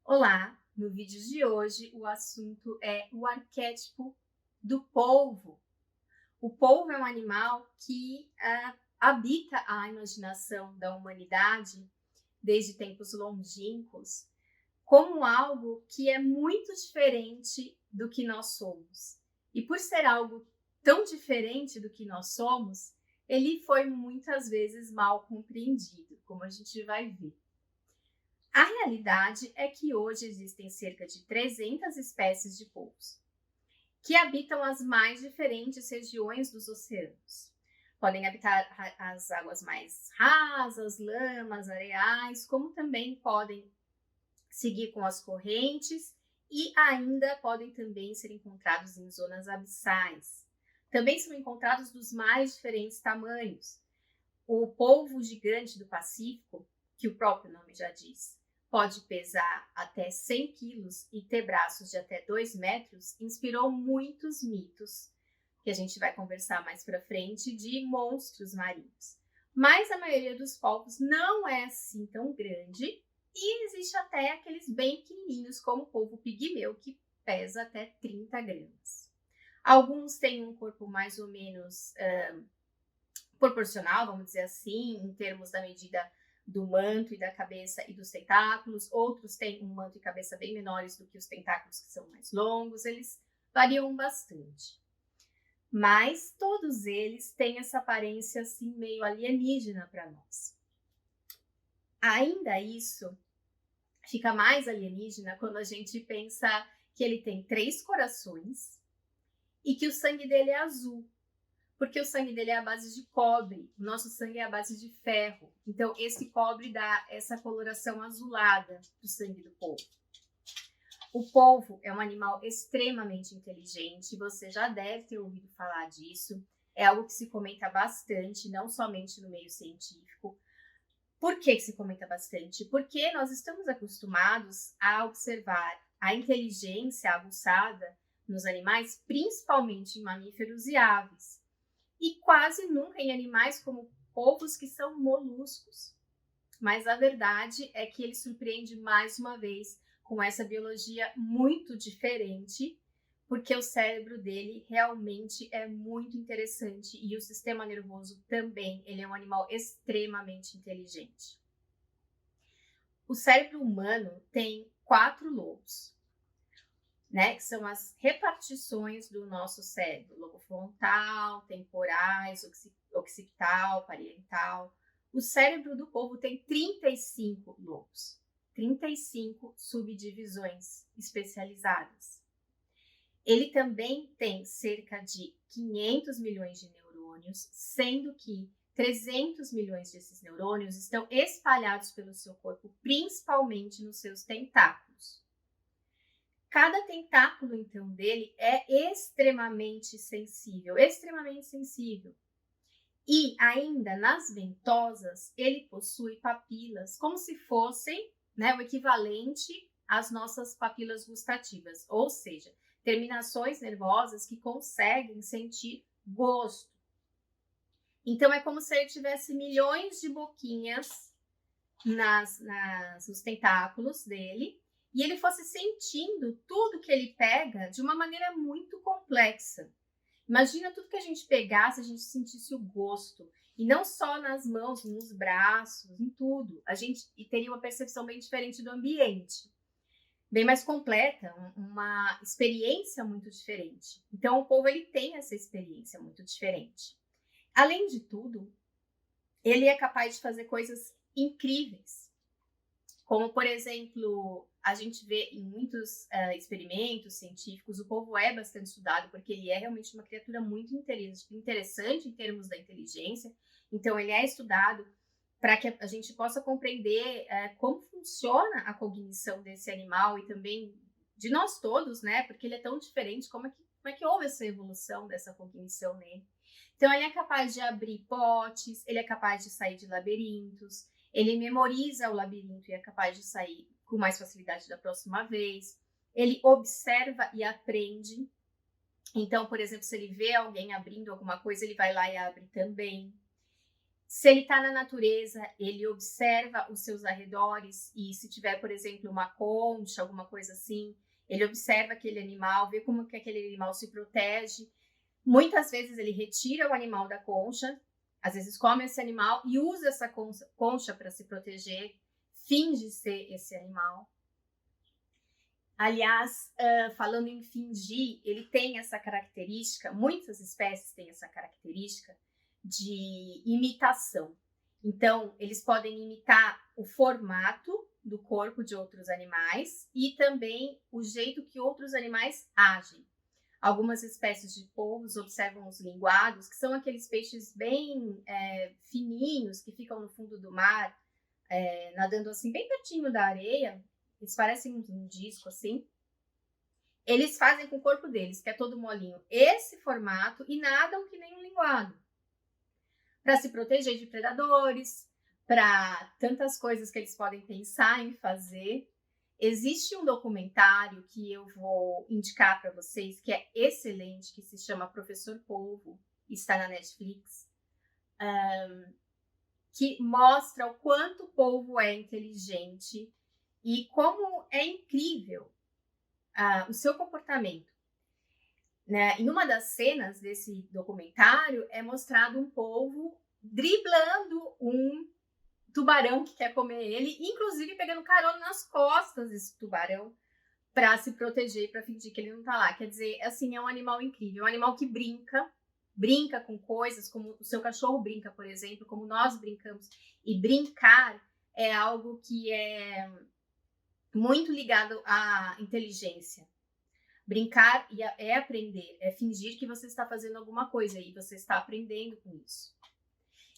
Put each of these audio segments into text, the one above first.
Olá, no vídeo de hoje o assunto é o arquétipo do polvo. O polvo é um animal que habita a imaginação da humanidade desde tempos longínquos como algo que é muito diferente do que nós somos. E por ser algo tão diferente do que nós somos, ele foi muitas vezes mal compreendido, como a gente vai ver. A realidade é que hoje existem cerca de 300 espécies de polvos, que habitam as mais diferentes regiões dos oceanos. Podem habitar as águas mais rasas, lamas, areais, como também podem seguir com as correntes e ainda podem também ser encontrados em zonas abissais. Também são encontrados dos mais diferentes tamanhos. O polvo gigante do Pacífico, que o próprio nome já diz, pode pesar até 100 quilos e ter braços de até 2 metros, inspirou muitos mitos, que a gente vai conversar mais para frente, de monstros marinhos. Mas a maioria dos polvos não é assim tão grande e existe até aqueles bem pequenininhos, como o polvo pigmeu, que pesa até 30 gramas. Alguns têm um corpo mais ou menos proporcional, vamos dizer assim, em termos da medida do manto e da cabeça e dos tentáculos. Outros têm um manto e cabeça bem menores do que os tentáculos, que são mais longos. Eles variam bastante. Mas todos eles têm essa aparência assim meio alienígena para nós. Ainda isso fica mais alienígena quando a gente pensa que ele tem 3 corações e que o sangue dele é azul. Porque o sangue dele é à base de cobre, o nosso sangue é à base de ferro. Então, esse cobre dá essa coloração azulada do sangue do polvo. O polvo é um animal extremamente inteligente, você já deve ter ouvido falar disso. É algo que se comenta bastante, não somente no meio científico. Por que se comenta bastante? Porque nós estamos acostumados a observar a inteligência aguçada nos animais, principalmente em mamíferos e aves. E quase nunca em animais como polvos, que são moluscos. Mas a verdade é que ele surpreende mais uma vez com essa biologia muito diferente, porque o cérebro dele realmente é muito interessante e o sistema nervoso também. Ele é um animal extremamente inteligente. O cérebro humano tem 4 lobos, né, que são as repartições do nosso cérebro: lobo frontal, temporais, occipital, parietal. O cérebro do polvo tem 35 lobos, 35 subdivisões especializadas. Ele também tem cerca de 500 milhões de neurônios, sendo que 300 milhões desses neurônios estão espalhados pelo seu corpo, principalmente nos seus tentáculos. Cada tentáculo, então, dele é extremamente sensível, extremamente sensível. E ainda nas ventosas, ele possui papilas, como se fossem, né, o equivalente às nossas papilas gustativas, ou seja, terminações nervosas que conseguem sentir gosto. Então, é como se ele tivesse milhões de boquinhas nos tentáculos dele, e ele fosse sentindo tudo que ele pega de uma maneira muito complexa. Imagina tudo que a gente pegasse, a gente sentisse o gosto. E não só nas mãos, nos braços, em tudo. A gente teria uma percepção bem diferente do ambiente. Bem mais completa, uma experiência muito diferente. Então, o polvo ele tem essa experiência muito diferente. Além de tudo, ele é capaz de fazer coisas incríveis. Como, por exemplo, a gente vê em muitos experimentos científicos, o polvo é bastante estudado porque ele é realmente uma criatura muito interessante em termos da inteligência. Então, ele é estudado para que a gente possa compreender como funciona a cognição desse animal e também de nós todos, né? Porque ele é tão diferente, como é que houve essa evolução dessa cognição nele. Então, ele é capaz de abrir potes, ele é capaz de sair de labirintos, ele memoriza o labirinto e é capaz de sair com mais facilidade da próxima vez. Ele observa e aprende. Então, por exemplo, se ele vê alguém abrindo alguma coisa, ele vai lá e abre também. Se ele está na natureza, ele observa os seus arredores e se tiver, por exemplo, uma concha, alguma coisa assim, ele observa aquele animal, vê como que aquele animal se protege. Muitas vezes ele retira o animal da concha, às vezes come esse animal e usa essa concha para se proteger, finge ser esse animal. Aliás, falando em fingir, ele tem essa característica, muitas espécies têm essa característica de imitação. Então, eles podem imitar o formato do corpo de outros animais e também o jeito que outros animais agem. Algumas espécies de polvos observam os linguados, que são aqueles peixes bem fininhos que ficam no fundo do mar, nadando assim bem pertinho da areia. Eles parecem um disco assim. Eles fazem com o corpo deles, que é todo molinho, esse formato e nadam que nem um linguado. Para se proteger de predadores, para tantas coisas que eles podem pensar em fazer. Existe um documentário que eu vou indicar para vocês, que é excelente, que se chama Professor Polvo, está na Netflix, que mostra o quanto o polvo é inteligente e como é incrível o seu comportamento. Né? Em uma das cenas desse documentário é mostrado um polvo driblando um tubarão que quer comer ele, inclusive pegando carona nas costas desse tubarão para se proteger e para fingir que ele não tá lá. Quer dizer, assim, é um animal incrível, é um animal que brinca com coisas, como o seu cachorro brinca, por exemplo, como nós brincamos. E brincar é algo que é muito ligado à inteligência. Brincar é aprender, é fingir que você está fazendo alguma coisa e você está aprendendo com isso.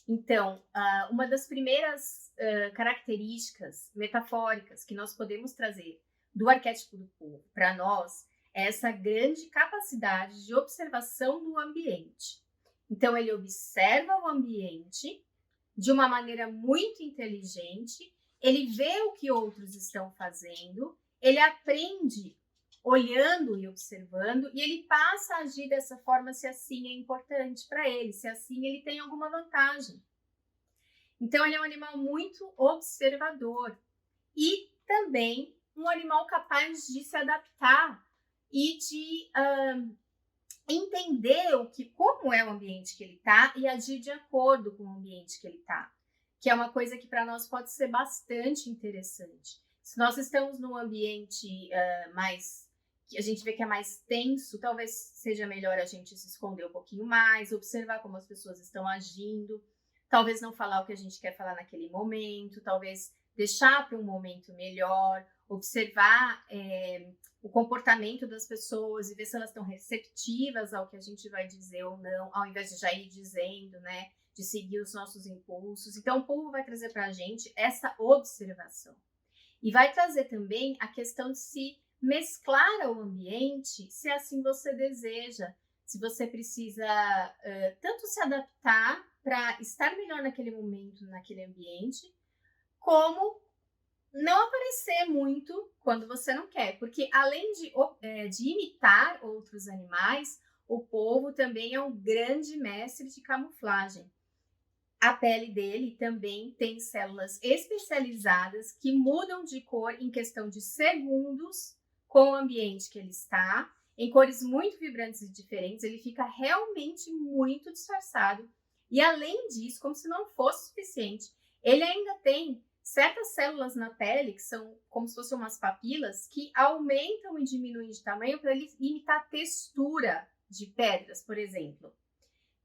Então, uma das primeiras características metafóricas que nós podemos trazer do arquétipo do polvo para nós é essa grande capacidade de observação do ambiente. Então, ele observa o ambiente de uma maneira muito inteligente, ele vê o que outros estão fazendo, ele aprende olhando e observando, e ele passa a agir dessa forma se assim é importante para ele, se assim ele tem alguma vantagem. Então, ele é um animal muito observador e também um animal capaz de se adaptar e de entender como é o ambiente que ele está e agir de acordo com o ambiente que ele está, que é uma coisa que para nós pode ser bastante interessante. Se nós estamos num ambiente que a gente vê que é mais tenso, talvez seja melhor a gente se esconder um pouquinho mais, observar como as pessoas estão agindo, talvez não falar o que a gente quer falar naquele momento, talvez deixar para um momento melhor, observar o comportamento das pessoas e ver se elas estão receptivas ao que a gente vai dizer ou não, ao invés de já ir dizendo, né, de seguir os nossos impulsos. Então, o polvo vai trazer para a gente essa observação. E vai trazer também a questão de se mesclar ao ambiente, se assim você deseja, se você precisa tanto se adaptar para estar melhor naquele momento, naquele ambiente, como não aparecer muito quando você não quer, porque além de imitar outros animais, o polvo também é um grande mestre de camuflagem. A pele dele também tem células especializadas que mudam de cor em questão de segundos com o ambiente que ele está, em cores muito vibrantes e diferentes. Ele fica realmente muito disfarçado. E além disso, como se não fosse suficiente, ele ainda tem certas células na pele, que são como se fossem umas papilas, que aumentam e diminuem de tamanho para ele imitar a textura de pedras, por exemplo.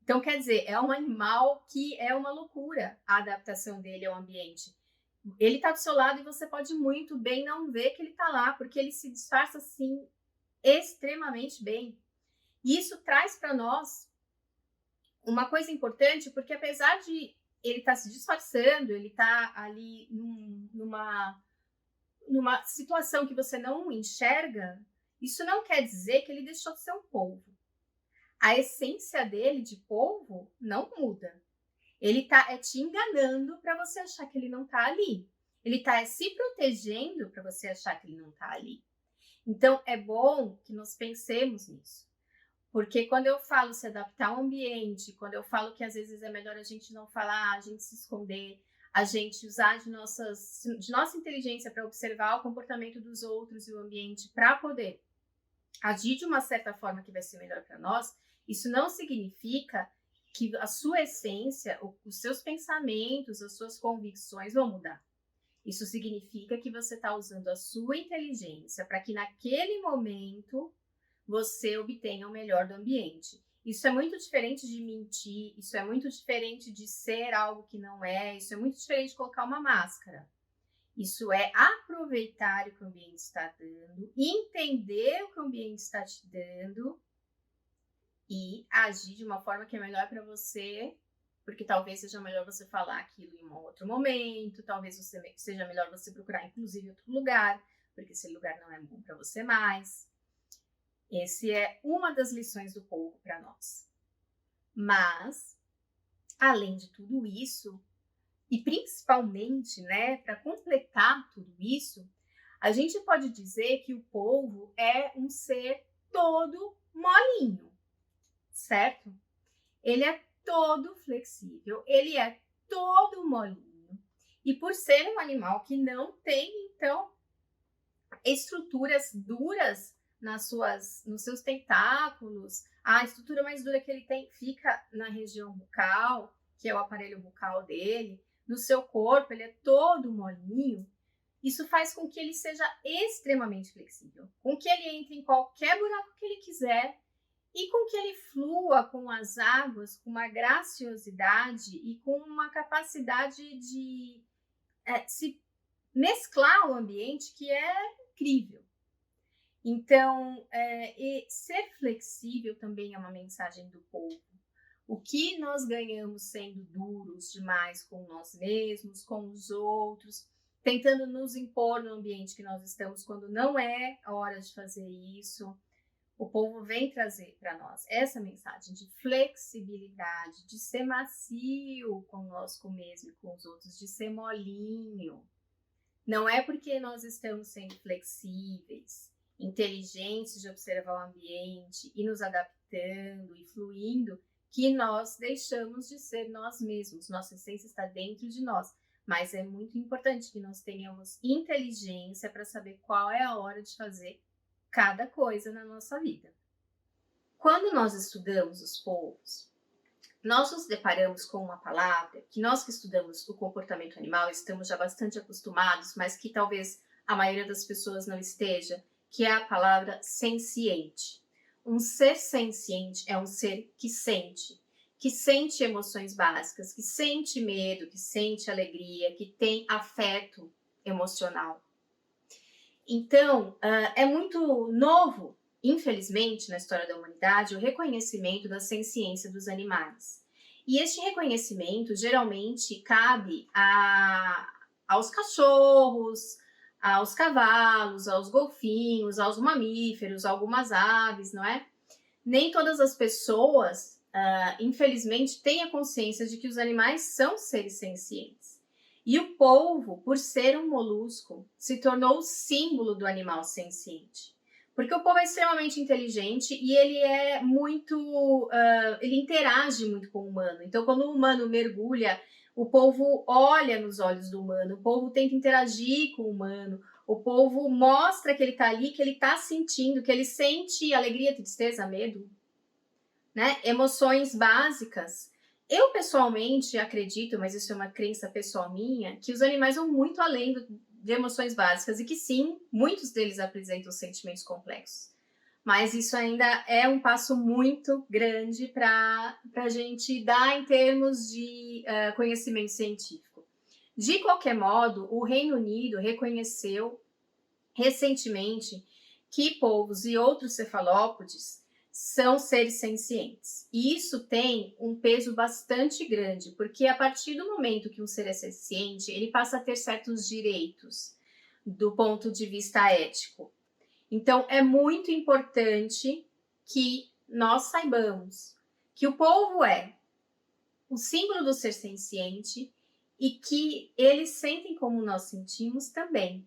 Então, quer dizer, é um animal que é uma loucura a adaptação dele ao ambiente. Ele está do seu lado e você pode muito bem não ver que ele está lá, porque ele se disfarça, assim, extremamente bem. E isso traz para nós uma coisa importante, porque apesar de ele estar se disfarçando, ele está ali numa situação que você não enxerga, isso não quer dizer que ele deixou de ser um polvo. A essência dele de polvo não muda. Ele está te enganando para você achar que ele não está ali. Ele está se protegendo para você achar que ele não está ali. Então, é bom que nós pensemos nisso. Porque quando eu falo se adaptar ao ambiente, quando eu falo que às vezes é melhor a gente não falar, a gente se esconder, a gente usar de nossa inteligência para observar o comportamento dos outros e o ambiente para poder agir de uma certa forma que vai ser melhor para nós, isso não significa que a sua essência, os seus pensamentos, as suas convicções vão mudar. Isso significa que você está usando a sua inteligência para que naquele momento você obtenha o melhor do ambiente. Isso é muito diferente de mentir, isso é muito diferente de ser algo que não é, isso é muito diferente de colocar uma máscara. Isso é aproveitar o que o ambiente está dando, entender o que o ambiente está te dando e agir de uma forma que é melhor para você, porque talvez seja melhor você falar aquilo em um outro momento, talvez seja melhor você procurar inclusive outro lugar, porque esse lugar não é bom para você mais. Essa é uma das lições do povo para nós. Mas, além de tudo isso, e principalmente, né, para completar tudo isso, a gente pode dizer que o polvo é um ser todo molinho, certo? Ele é todo flexível, ele é todo molinho. E por ser um animal que não tem, então, estruturas duras nos seus tentáculos, a estrutura mais dura que ele tem fica na região bucal, que é o aparelho bucal dele. No seu corpo, ele é todo molinho. Isso faz com que ele seja extremamente flexível, com que ele entre em qualquer buraco que ele quiser e com que ele flua com as águas com uma graciosidade e com uma capacidade de se mesclar ao ambiente que é incrível. Então, ser flexível também é uma mensagem do povo. O que nós ganhamos sendo duros demais com nós mesmos, com os outros, tentando nos impor no ambiente que nós estamos quando não é a hora de fazer isso. O povo vem trazer para nós essa mensagem de flexibilidade, de ser macio conosco mesmo e com os outros, de ser molinho. Não é porque nós estamos sendo flexíveis, inteligentes de observar o ambiente e nos adaptando e fluindo que nós deixamos de ser nós mesmos. Nossa essência está dentro de nós, mas é muito importante que nós tenhamos inteligência para saber qual é a hora de fazer cada coisa na nossa vida. Quando nós estudamos os povos, nós nos deparamos com uma palavra que nós que estudamos o comportamento animal estamos já bastante acostumados, mas que talvez a maioria das pessoas não esteja, que é a palavra senciente. Um ser senciente é um ser que sente emoções básicas, que sente medo, que sente alegria, que tem afeto emocional. Então, é muito novo, infelizmente, na história da humanidade, o reconhecimento da senciência dos animais. E este reconhecimento geralmente cabe aos cachorros, aos cavalos, aos golfinhos, aos mamíferos, algumas aves, não é? Nem todas as pessoas, infelizmente, têm a consciência de que os animais são seres sencientes. E o polvo, por ser um molusco, se tornou o símbolo do animal senciente. Porque o polvo é extremamente inteligente e ele é muito... ele interage muito com o humano. Então, quando o humano mergulha, o polvo olha nos olhos do humano, o polvo tenta interagir com o humano, o polvo mostra que ele está ali, que ele está sentindo, que ele sente alegria, tristeza, medo, né? Emoções básicas. Eu, pessoalmente, acredito, mas isso é uma crença pessoal minha, que os animais vão muito além de emoções básicas e que, sim, muitos deles apresentam sentimentos complexos. Mas isso ainda é um passo muito grande para a gente dar em termos de conhecimento científico. De qualquer modo, o Reino Unido reconheceu recentemente que polvos e outros cefalópodes são seres sencientes. E isso tem um peso bastante grande, porque a partir do momento que um ser é senciente, ele passa a ter certos direitos do ponto de vista ético. Então, é muito importante que nós saibamos que o polvo é o símbolo do ser senciente e que eles sentem como nós sentimos também.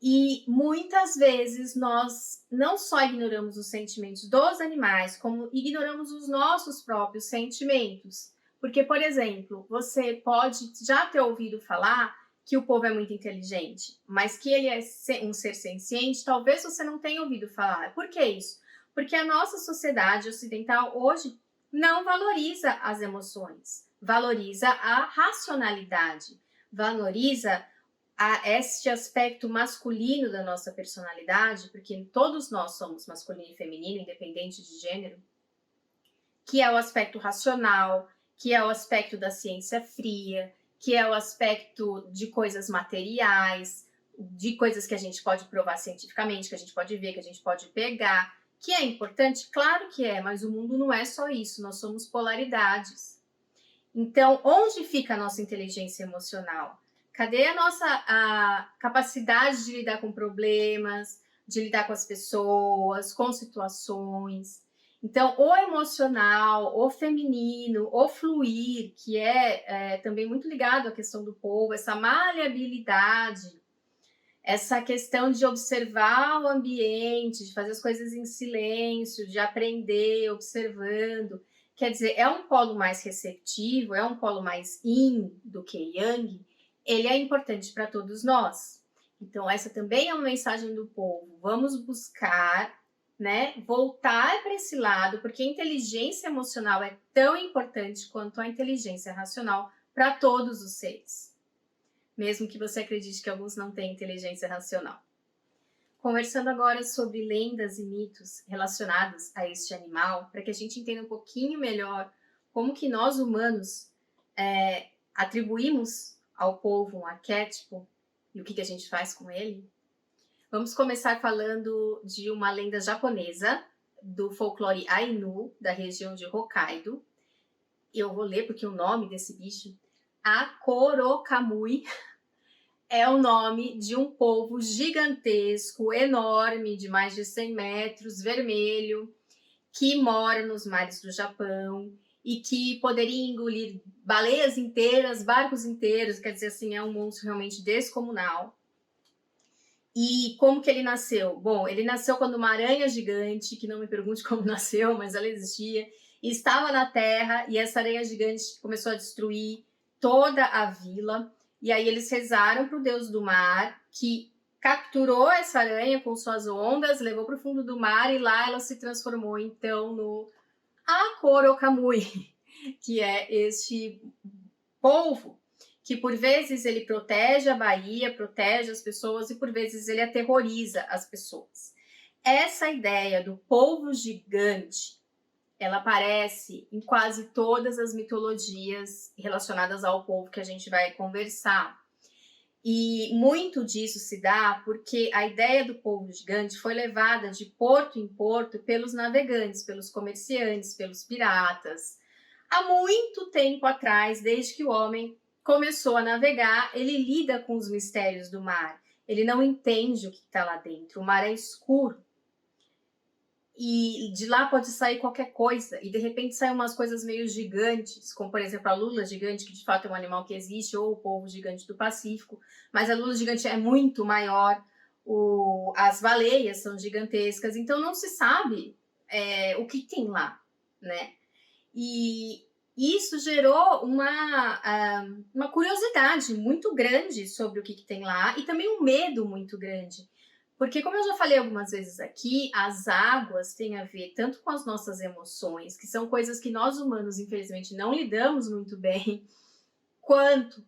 E muitas vezes nós não só ignoramos os sentimentos dos animais, como ignoramos os nossos próprios sentimentos. Porque, por exemplo, você pode já ter ouvido falar que o povo é muito inteligente, mas que ele é um ser senciente, talvez você não tenha ouvido falar. Por que isso? Porque a nossa sociedade ocidental hoje não valoriza as emoções, valoriza a racionalidade, valoriza este aspecto masculino da nossa personalidade, porque todos nós somos masculino e feminino, independente de gênero, que é o aspecto racional, que é o aspecto da ciência fria, que é o aspecto de coisas materiais, de coisas que a gente pode provar cientificamente, que a gente pode ver, que a gente pode pegar, que é importante? Claro que é, mas o mundo não é só isso, nós somos polaridades. Então, onde fica a nossa inteligência emocional? Cadê a nossa capacidade de lidar com problemas, de lidar com as pessoas, com situações? Então, o emocional, o feminino, o fluir, que é também muito ligado à questão do povo, essa maleabilidade, essa questão de observar o ambiente, de fazer as coisas em silêncio, de aprender observando. Quer dizer, é um polo mais receptivo, é um polo mais yin do que yang, ele é importante para todos nós. Então, essa também é uma mensagem do povo. Vamos buscar, né, voltar para esse lado, porque a inteligência emocional é tão importante quanto a inteligência racional para todos os seres. Mesmo que você acredite que alguns não têm inteligência racional. Conversando agora sobre lendas e mitos relacionados a este animal, para que a gente entenda um pouquinho melhor como que nós humanos atribuímos ao polvo um arquétipo e o que a gente faz com ele. Vamos começar falando de uma lenda japonesa do folclore Ainu, da região de Hokkaido. Eu vou ler porque o nome desse bicho, Akorokamui, é o nome de um polvo gigantesco, enorme, de mais de 100 metros, vermelho, que mora nos mares do Japão e que poderia engolir baleias inteiras, barcos inteiros, quer dizer assim, é um monstro realmente descomunal. E como que ele nasceu? Bom, ele nasceu quando uma aranha gigante, que não me pergunte como nasceu, mas ela existia, e estava na terra, e essa aranha gigante começou a destruir toda a vila. E aí eles rezaram para o deus do mar, que capturou essa aranha com suas ondas, levou para o fundo do mar e lá ela se transformou então no Akorokamui, que é este polvo que por vezes ele protege a Bahia, protege as pessoas e por vezes ele aterroriza as pessoas. Essa ideia do polvo gigante, ela aparece em quase todas as mitologias relacionadas ao polvo que a gente vai conversar. E muito disso se dá porque a ideia do polvo gigante foi levada de porto em porto pelos navegantes, pelos comerciantes, pelos piratas. Há muito tempo atrás, desde que o homem começou a navegar, ele lida com os mistérios do mar. Ele não entende o que está lá dentro. O mar é escuro. E de lá pode sair qualquer coisa. E de repente saem umas coisas meio gigantes, como por exemplo a lula gigante, que de fato é um animal que existe, ou o polvo gigante do Pacífico. Mas a lula gigante é muito maior. As baleias são gigantescas. Então não se sabe o que tem lá, né? E isso gerou uma curiosidade muito grande sobre o que tem lá e também um medo muito grande. Porque, como eu já falei algumas vezes aqui, as águas têm a ver tanto com as nossas emoções, que são coisas que nós humanos, infelizmente, não lidamos muito bem, quanto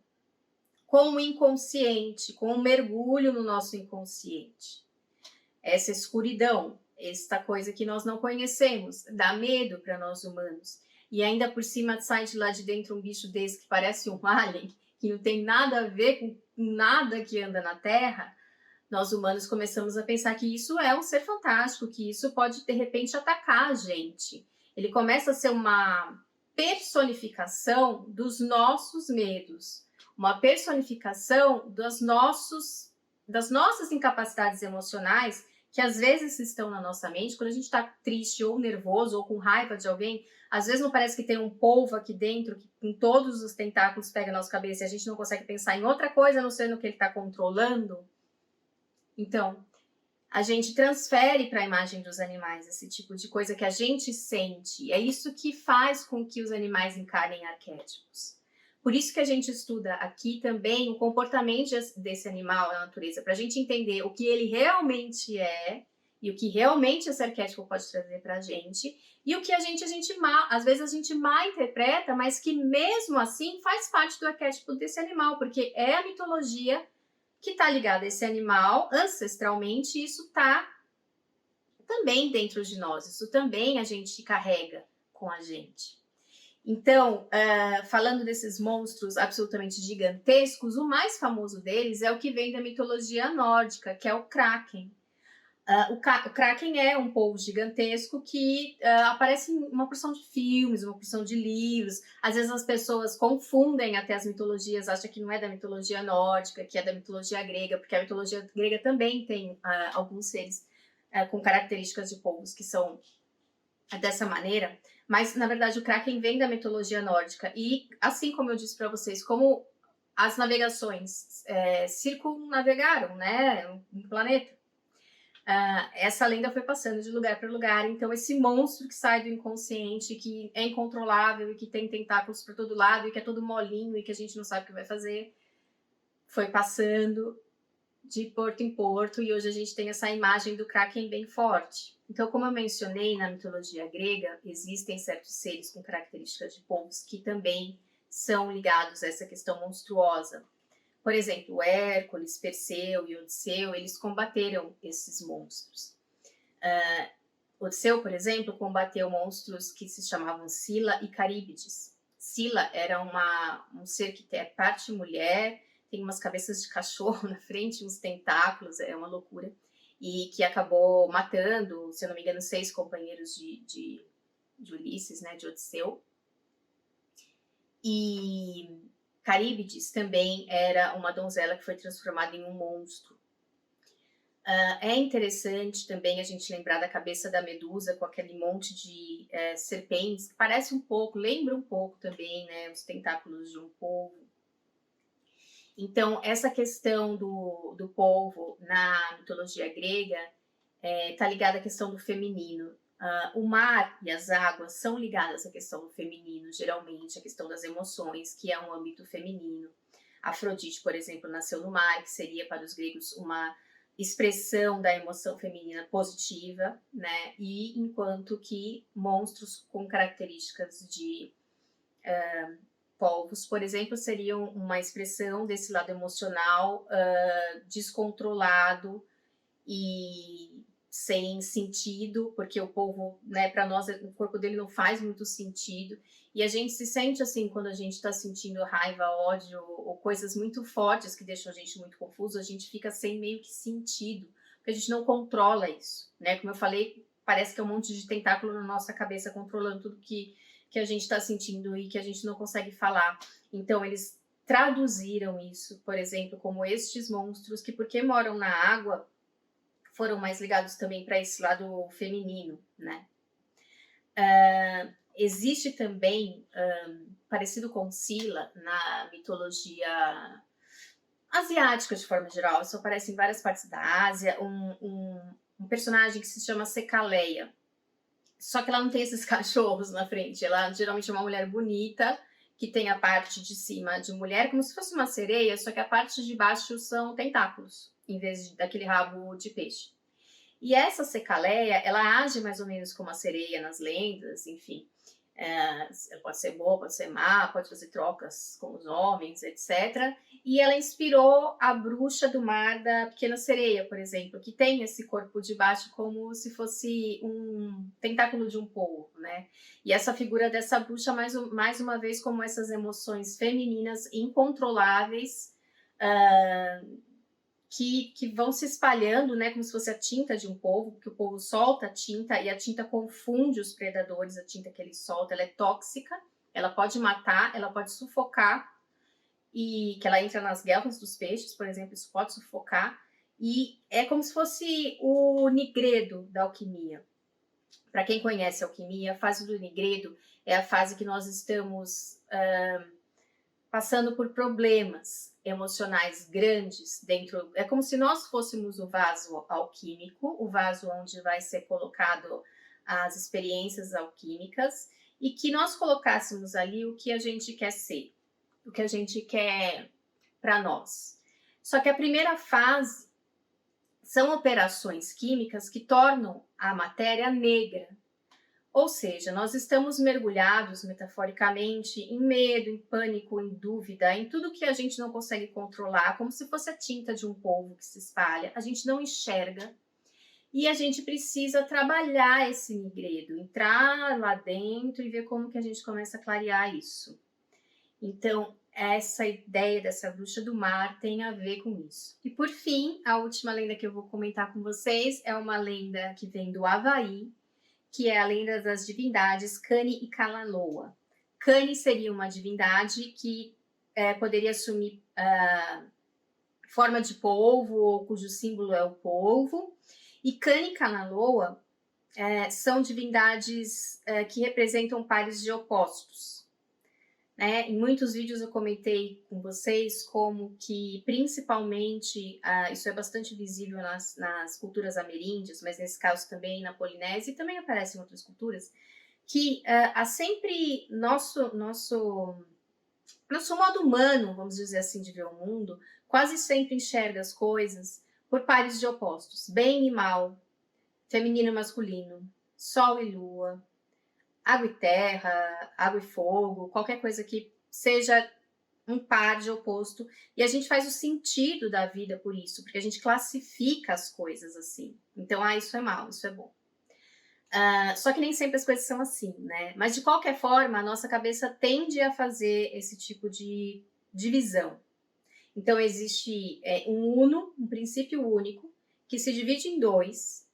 com o inconsciente, com o mergulho no nosso inconsciente. Essa escuridão, esta coisa que nós não conhecemos, dá medo para nós humanos. E ainda por cima sai de lá de dentro um bicho desse que parece um alien, que não tem nada a ver com nada que anda na Terra. Nós humanos começamos a pensar que isso é um ser fantástico, que isso pode de repente atacar a gente. Ele começa a ser uma personificação dos nossos medos, uma personificação das nossas incapacidades emocionais que às vezes estão na nossa mente. Quando a gente está triste ou nervoso ou com raiva de alguém, às vezes não parece que tem um polvo aqui dentro que com todos os tentáculos pega a nossa cabeça e a gente não consegue pensar em outra coisa a não ser no que ele está controlando. Então, a gente transfere para a imagem dos animais esse tipo de coisa que a gente sente. É isso que faz com que os animais encarem arquétipos. Por isso que a gente estuda aqui também o comportamento desse animal na natureza, para a gente entender o que ele realmente é e o que realmente esse arquétipo pode trazer para a gente, e o que às vezes a gente mal interpreta, mas que mesmo assim faz parte do arquétipo desse animal, porque é a mitologia que está ligada a esse animal ancestralmente, e isso está também dentro de nós, isso também a gente carrega com a gente. Então, falando desses monstros absolutamente gigantescos, o mais famoso deles é o que vem da mitologia nórdica, que é o Kraken. O Kraken é um polvo gigantesco que aparece em uma porção de filmes, uma porção de livros. Às vezes as pessoas confundem até as mitologias, acham que não é da mitologia nórdica, que é da mitologia grega, porque a mitologia grega também tem alguns seres com características de polvos que são dessa maneira. Mas, na verdade, o Kraken vem da mitologia nórdica. E, assim como eu disse para vocês, como as navegações circunnavegaram, né, um planeta, essa lenda foi passando de lugar para lugar. Então, esse monstro que sai do inconsciente, que é incontrolável e que tem tentáculos por todo lado e que é todo molinho e que a gente não sabe o que vai fazer, foi passando de porto em porto, e hoje a gente tem essa imagem do Kraken bem forte. Então, como eu mencionei, na mitologia grega, existem certos seres com características de polvos que também são ligados a essa questão monstruosa. Por exemplo, Hércules, Perseu e Odisseu, eles combateram esses monstros. Odisseu, por exemplo, combateu monstros que se chamavam Sila e Caríbides. Sila era um ser que é parte mulher, tem umas cabeças de cachorro na frente, uns tentáculos, é uma loucura, e que acabou matando, se eu não me engano, 6 companheiros de Ulisses, né, de Odisseu. E Caríbides também era uma donzela que foi transformada em um monstro. É interessante também a gente lembrar da cabeça da Medusa com aquele monte de serpentes, que parece um pouco, lembra um pouco também, né, os tentáculos de um polvo. Então, essa questão do polvo na mitologia grega está ligada à questão do feminino. O mar e as águas são ligadas à questão do feminino, geralmente, a questão das emoções, que é um âmbito feminino. Afrodite, por exemplo, nasceu no mar, que seria para os gregos uma expressão da emoção feminina positiva, né? E enquanto que monstros com características de polvos, por exemplo, seriam uma expressão desse lado emocional descontrolado e sem sentido, porque o polvo, né, para nós, o corpo dele não faz muito sentido, e a gente se sente assim quando a gente está sentindo raiva, ódio ou coisas muito fortes que deixam a gente muito confuso, a gente fica sem meio que sentido, porque a gente não controla isso, né? Como eu falei, parece que é um monte de tentáculo na nossa cabeça controlando tudo que a gente está sentindo e que a gente não consegue falar. Então eles traduziram isso, por exemplo, como estes monstros que, porque moram na água, foram mais ligados também para esse lado feminino, né? Existe também, parecido com Sila, na mitologia asiática de forma geral, isso aparece em várias partes da Ásia, um personagem que se chama Cecaleia. Só que ela não tem esses cachorros na frente, ela geralmente é uma mulher bonita, que tem a parte de cima de mulher, como se fosse uma sereia, só que a parte de baixo são tentáculos, em vez daquele rabo de peixe. E essa cecaleia, ela age mais ou menos como a sereia nas lendas, enfim. Ela pode ser boa, pode ser má, pode fazer trocas com os homens, etc. E ela inspirou a bruxa do mar da Pequena Sereia, por exemplo, que tem esse corpo de baixo como se fosse um tentáculo de um polvo, né? E essa figura dessa bruxa, mais uma vez, como essas emoções femininas incontroláveis, que vão se espalhando, né, como se fosse a tinta de um polvo, porque o polvo solta a tinta e a tinta confunde os predadores, a tinta que ele solta, ela é tóxica, ela pode matar, ela pode sufocar, e que ela entra nas guelras dos peixes, por exemplo, isso pode sufocar, e é como se fosse o nigredo da alquimia. Para quem conhece a alquimia, a fase do nigredo é a fase que nós estamos passando por problemas. emocionais grandes dentro. É como se nós fôssemos o vaso alquímico, o vaso onde vai ser colocado as experiências alquímicas, e que nós colocássemos ali o que a gente quer ser, o que a gente quer para nós. Só que a primeira fase são operações químicas que tornam a matéria negra. Ou seja, nós estamos mergulhados, metaforicamente, em medo, em pânico, em dúvida, em tudo que a gente não consegue controlar, como se fosse a tinta de um polvo que se espalha. A gente não enxerga e a gente precisa trabalhar esse segredo, entrar lá dentro e ver como que a gente começa a clarear isso. Então, essa ideia dessa bruxa do mar tem a ver com isso. E por fim, a última lenda que eu vou comentar com vocês é uma lenda que vem do Havaí, que é a lenda das divindades Kani e Kanaloa. Kani seria uma divindade que poderia assumir forma de polvo, ou cujo símbolo é o polvo. E Kani e Kanaloa são divindades que representam pares de opostos. Né? Em muitos vídeos eu comentei com vocês como que, principalmente, isso é bastante visível nas culturas ameríndias, mas nesse caso também na Polinésia, e também aparece em outras culturas, que há sempre nosso modo humano, vamos dizer assim, de ver o mundo, quase sempre enxerga as coisas por pares de opostos, bem e mal, feminino e masculino, sol e lua, água e terra, água e fogo, qualquer coisa que seja um par de oposto. E a gente faz o sentido da vida por isso, porque a gente classifica as coisas assim. Então, isso é mal, isso é bom. Só que nem sempre as coisas são assim, né? Mas, de qualquer forma, a nossa cabeça tende a fazer esse tipo de divisão. Então, existe um princípio único, que se divide em dois.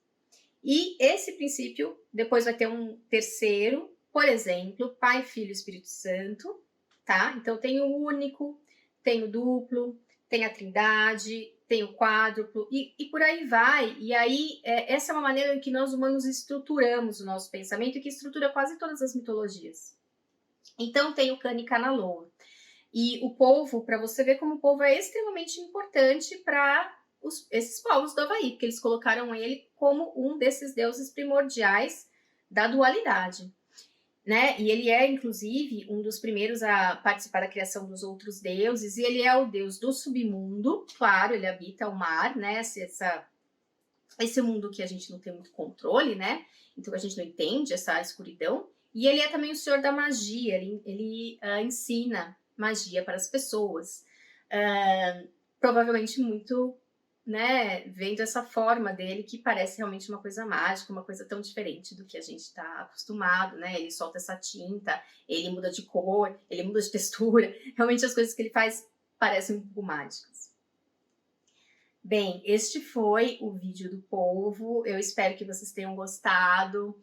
E esse princípio, depois vai ter um terceiro, por exemplo, Pai, Filho e Espírito Santo, tá? Então tem o único, tem o duplo, tem a trindade, tem o quádruplo, e por aí vai. E aí, essa é uma maneira em que nós humanos estruturamos o nosso pensamento, e que estrutura quase todas as mitologias. Então tem o Kani e Kanaloa. E o polvo, para você ver como o polvo é extremamente importante para esses povos do Havaí, porque eles colocaram ele como um desses deuses primordiais da dualidade, né? E ele é, inclusive, um dos primeiros a participar da criação dos outros deuses, e ele é o deus do submundo, claro, ele habita o mar, né? Esse mundo que a gente não tem muito controle, né? Então a gente não entende essa escuridão. E ele é também o senhor da magia, ele ensina magia para as pessoas. Provavelmente muito, né, vendo essa forma dele, que parece realmente uma coisa mágica, uma coisa tão diferente do que a gente está acostumado, né? Ele solta essa tinta, ele muda de cor, ele muda de textura. Realmente as coisas que ele faz parecem um pouco mágicas. Bem, este foi o vídeo do polvo. Eu espero que vocês tenham gostado.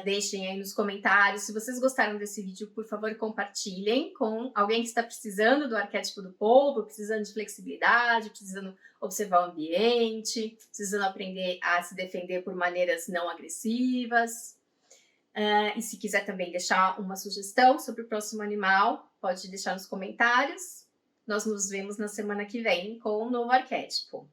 Deixem aí nos comentários. Se vocês gostaram desse vídeo, por favor, compartilhem com alguém que está precisando do arquétipo do polvo, precisando de flexibilidade, precisando observar o ambiente, precisando aprender a se defender por maneiras não agressivas. E se quiser também deixar uma sugestão sobre o próximo animal, pode deixar nos comentários. Nós nos vemos na semana que vem com um novo arquétipo.